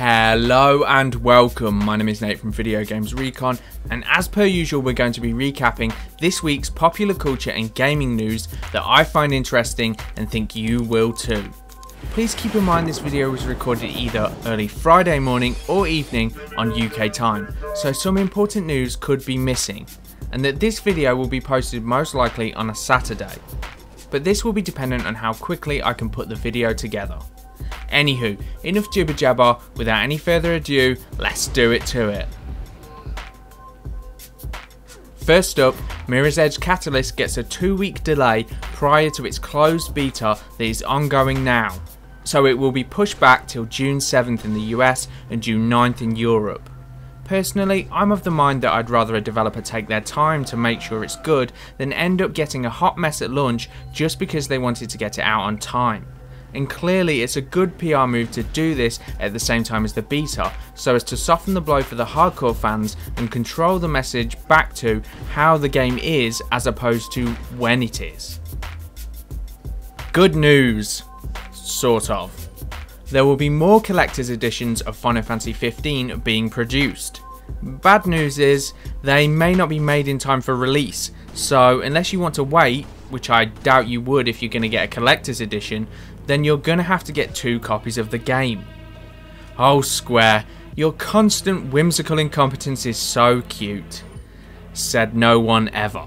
Hello and welcome, my name is Nate from Video Games Recon, and as per usual we're going to be recapping this week's popular culture and gaming news that I find interesting and think you will too. Please keep in mind this video was recorded either early Friday morning or evening on UK time, so some important news could be missing, and that this video will be posted most likely on a Saturday. But this will be dependent on how quickly I can put the video together. Anywho, enough jibber jabber, without any further ado, let's do it to it. First up, Mirror's Edge Catalyst gets a 2-week delay prior to its closed beta that is ongoing now, so it will be pushed back till June 7th in the US and June 9th in Europe. Personally, I'm of the mind that I'd rather a developer take their time to make sure it's good than end up getting a hot mess at launch just because they wanted to get it out on time. And clearly it's a good PR move to do this at the same time as the beta, so as to soften the blow for the hardcore fans and control the message back to how the game is as opposed to when it is. Good news, sort of. There will be more collector's editions of Final Fantasy 15 being produced. Bad news is they may not be made in time for release, so unless you want to wait, which I doubt you would if you're going to get a collector's edition, then you're going to have to get 2 copies of the game. Oh Square, your constant whimsical incompetence is so cute. Said no one ever.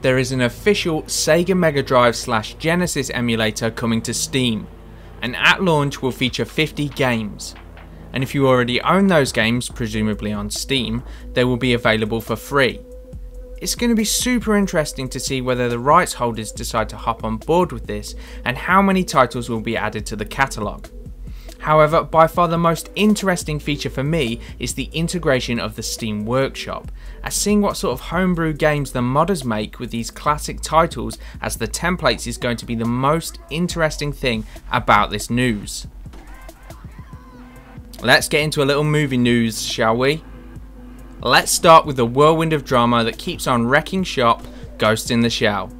There is an official Sega Mega Drive / Genesis emulator coming to Steam, and at launch will feature 50 games. And if you already own those games, presumably on Steam, they will be available for free. It's going to be super interesting to see whether the rights holders decide to hop on board with this and how many titles will be added to the catalogue. However, by far the most interesting feature for me is the integration of the Steam Workshop, as seeing what sort of homebrew games the modders make with these classic titles as the templates is going to be the most interesting thing about this news. Let's get into a little movie news, shall we? Let's start with the whirlwind of drama that keeps on wrecking shop, Ghost in the Shell.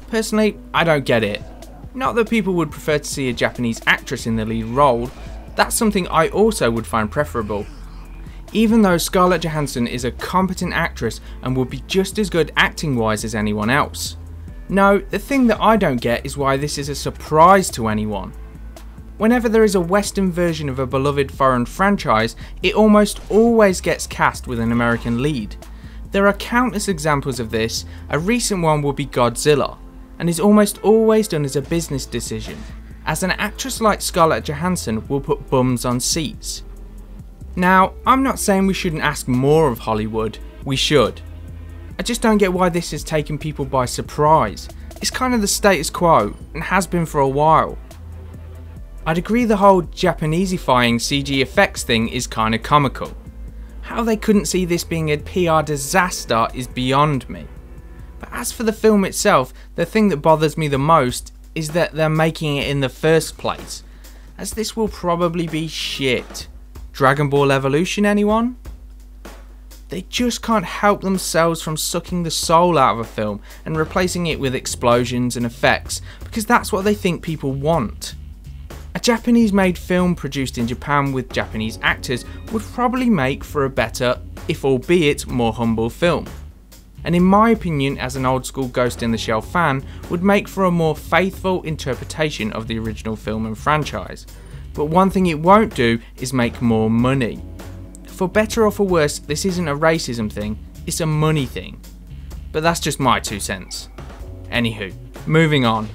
Personally, I don't get it. Not that people would prefer to see a Japanese actress in the lead role, that's something I also would find preferable. Even though Scarlett Johansson is a competent actress and would be just as good acting wise as anyone else. No, the thing that I don't get is why this is a surprise to anyone. Whenever there is a Western version of a beloved foreign franchise, it almost always gets cast with an American lead. There are countless examples of this. A recent one would be Godzilla, and is almost always done as a business decision, as an actress like Scarlett Johansson will put bums on seats. Now, I'm not saying we shouldn't ask more of Hollywood, we should. I just don't get why this has taken people by surprise. It's kind of the status quo, and has been for a while. I'd agree the whole Japanesifying CG effects thing is kinda comical. How they couldn't see this being a PR disaster is beyond me. But as for the film itself, the thing that bothers me the most is that they're making it in the first place, as this will probably be shit. Dragon Ball Evolution, anyone? They just can't help themselves from sucking the soul out of a film and replacing it with explosions and effects, because that's what they think people want. A Japanese made film produced in Japan with Japanese actors would probably make for a better, if albeit more humble film. And in my opinion, as an old school Ghost in the Shell fan, would make for a more faithful interpretation of the original film and franchise. But one thing it won't do is make more money. For better or for worse, this isn't a racism thing, it's a money thing. But that's just my 2 cents. Anywho, moving on.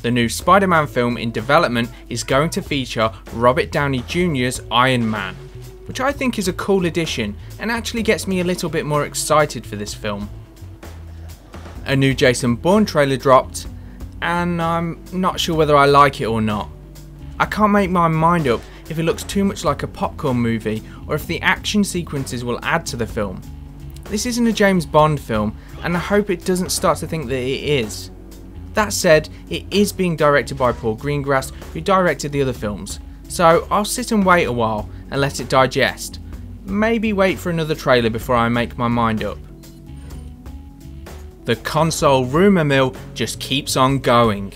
The new Spider-Man film in development is going to feature Robert Downey Jr.'s Iron Man, which I think is a cool addition and actually gets me a little bit more excited for this film. A new Jason Bourne trailer dropped, and I'm not sure whether I like it or not. I can't make my mind up if it looks too much like a popcorn movie or if the action sequences will add to the film. This isn't a James Bond film, and I hope it doesn't start to think that it is. That said, it is being directed by Paul Greengrass, who directed the other films, so I'll sit and wait a while and let it digest. Maybe wait for another trailer before I make my mind up. The console rumour mill just keeps on going.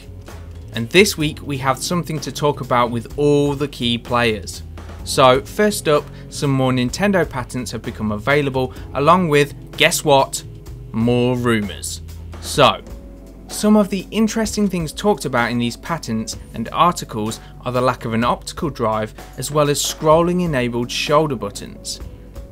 and this week we have something to talk about with all the key players. So first up, some more Nintendo patents have become available, along with, guess what, more rumours. So, some of the interesting things talked about in these patents and articles are the lack of an optical drive, as well as scrolling enabled shoulder buttons.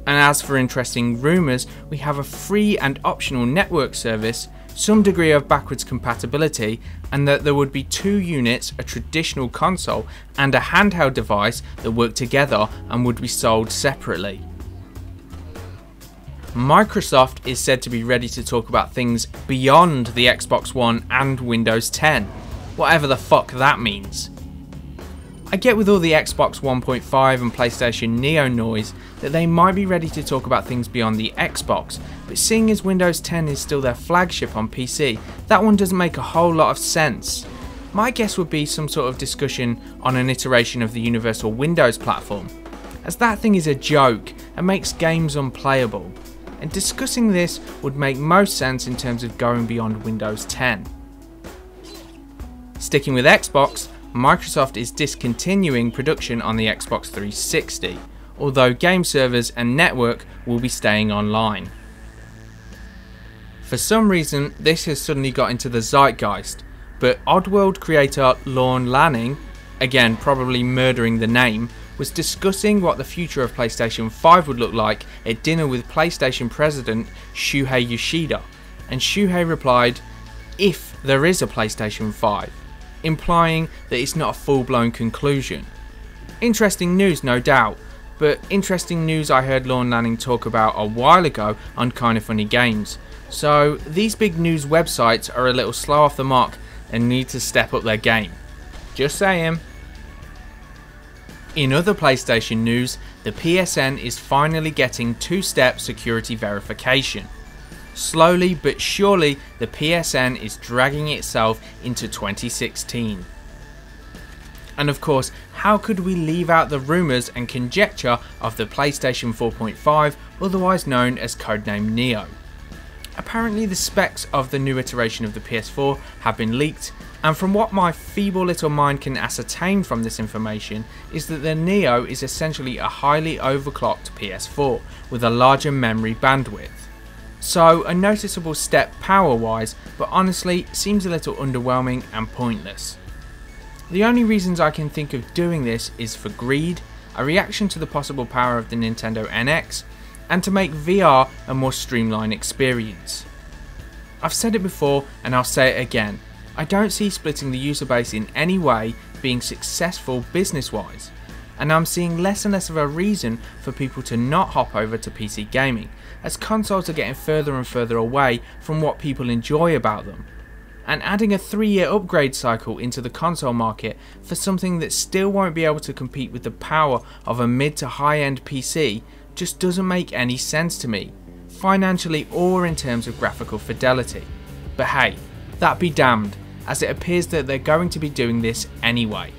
And as for interesting rumours, we have a free and optional network service, some degree of backwards compatibility, and that there would be 2 units, a traditional console and a handheld device that work together and would be sold separately. Microsoft is said to be ready to talk about things beyond the Xbox One and Windows 10, whatever the fuck that means. I get with all the Xbox 1.5 and PlayStation Neo noise that they might be ready to talk about things beyond the Xbox, but seeing as Windows 10 is still their flagship on PC, that one doesn't make a whole lot of sense. My guess would be some sort of discussion on an iteration of the Universal Windows platform, as that thing is a joke and makes games unplayable, and discussing this would make most sense in terms of going beyond Windows 10. Sticking with Xbox, Microsoft is discontinuing production on the Xbox 360, although game servers and network will be staying online. For some reason, this has suddenly got into the zeitgeist, but Oddworld creator Lorne Lanning, again probably murdering the name, was discussing what the future of PlayStation 5 would look like at dinner with PlayStation president Shuhei Yoshida, and Shuhei replied, "If there is a PlayStation 5, implying that it's not a full-blown conclusion. Interesting news, no doubt, but interesting news I heard Lorne Lanning talk about a while ago on Kinda Funny Games, so these big news websites are a little slow off the mark and need to step up their game. Just saying." In other PlayStation news, the PSN is finally getting 2-step security verification. Slowly but surely, the PSN is dragging itself into 2016. And of course, how could we leave out the rumours and conjecture of the PlayStation 4.5, otherwise known as codename Neo? Apparently the specs of the new iteration of the PS4 have been leaked, and from what my feeble little mind can ascertain from this information is that the Neo is essentially a highly overclocked PS4 with a larger memory bandwidth. So a noticeable step power wise, but honestly seems a little underwhelming and pointless. The only reasons I can think of doing this is for greed, a reaction to the possible power of the Nintendo NX, and to make VR a more streamlined experience. I've said it before and I'll say it again, I don't see splitting the user base in any way being successful business wise, and I'm seeing less and less of a reason for people to not hop over to PC gaming, as consoles are getting further and further away from what people enjoy about them. And adding a 3-year upgrade cycle into the console market for something that still won't be able to compete with the power of a mid to high end PC just doesn't make any sense to me, financially or in terms of graphical fidelity. But hey, that be damned, as it appears that they're going to be doing this anyway.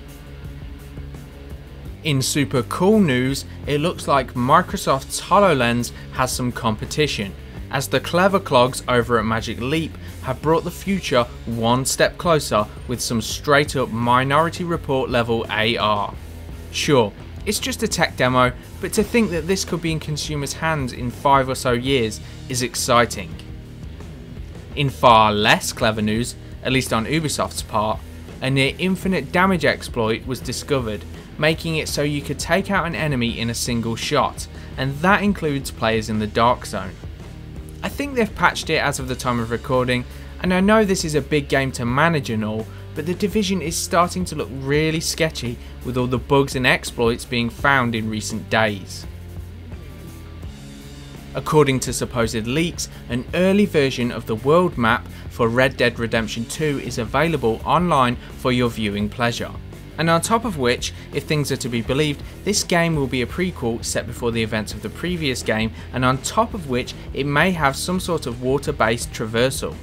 In super cool news, it looks like Microsoft's HoloLens has some competition, as the clever clogs over at Magic Leap have brought the future one step closer with some straight up Minority Report level AR. Sure, it's just a tech demo, but to think that this could be in consumers' hands in 5 or so years is exciting. In far less clever news, at least on Ubisoft's part, a near infinite damage exploit was discovered, making it so you could take out an enemy in a single shot, and that includes players in the Dark Zone. I think they've patched it as of the time of recording, and I know this is a big game to manage and all, but the Division is starting to look really sketchy with all the bugs and exploits being found in recent days. According to supposed leaks, an early version of the world map for Red Dead Redemption 2 is available online for your viewing pleasure. And on top of which, if things are to be believed, this game will be a prequel set before the events of the previous game, and on top of which it may have some sort of water-based traversal.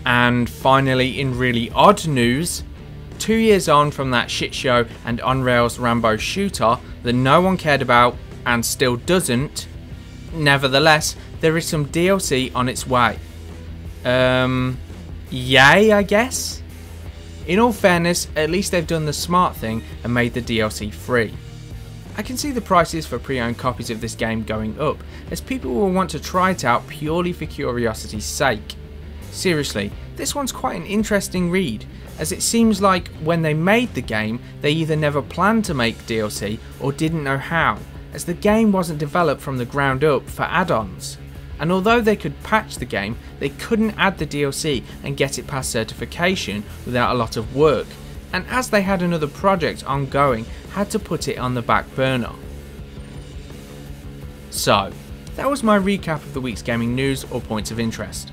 And finally, in really odd news, 2 years on from that shit show and on-rails Rambo shooter that no one cared about and still doesn't, nevertheless, there is some DLC on its way. Yay, I guess? In all fairness, at least they've done the smart thing and made the DLC free. I can see the prices for pre-owned copies of this game going up, as people will want to try it out purely for curiosity's sake. Seriously, this one's quite an interesting read, as it seems like when they made the game, they either never planned to make DLC or didn't know how, as the game wasn't developed from the ground up for add-ons. And although they could patch the game, they couldn't add the DLC and get it past certification without a lot of work, and as they had another project ongoing, had to put it on the back burner. So, that was my recap of the week's gaming news or points of interest.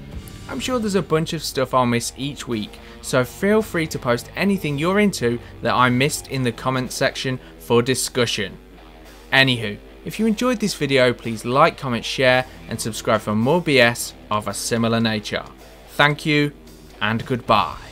I'm sure there's a bunch of stuff I'll miss each week, so feel free to post anything you're into that I missed in the comments section for discussion. Anywho, if you enjoyed this video, please like, comment, share and subscribe for more BS of a similar nature. Thank you and goodbye.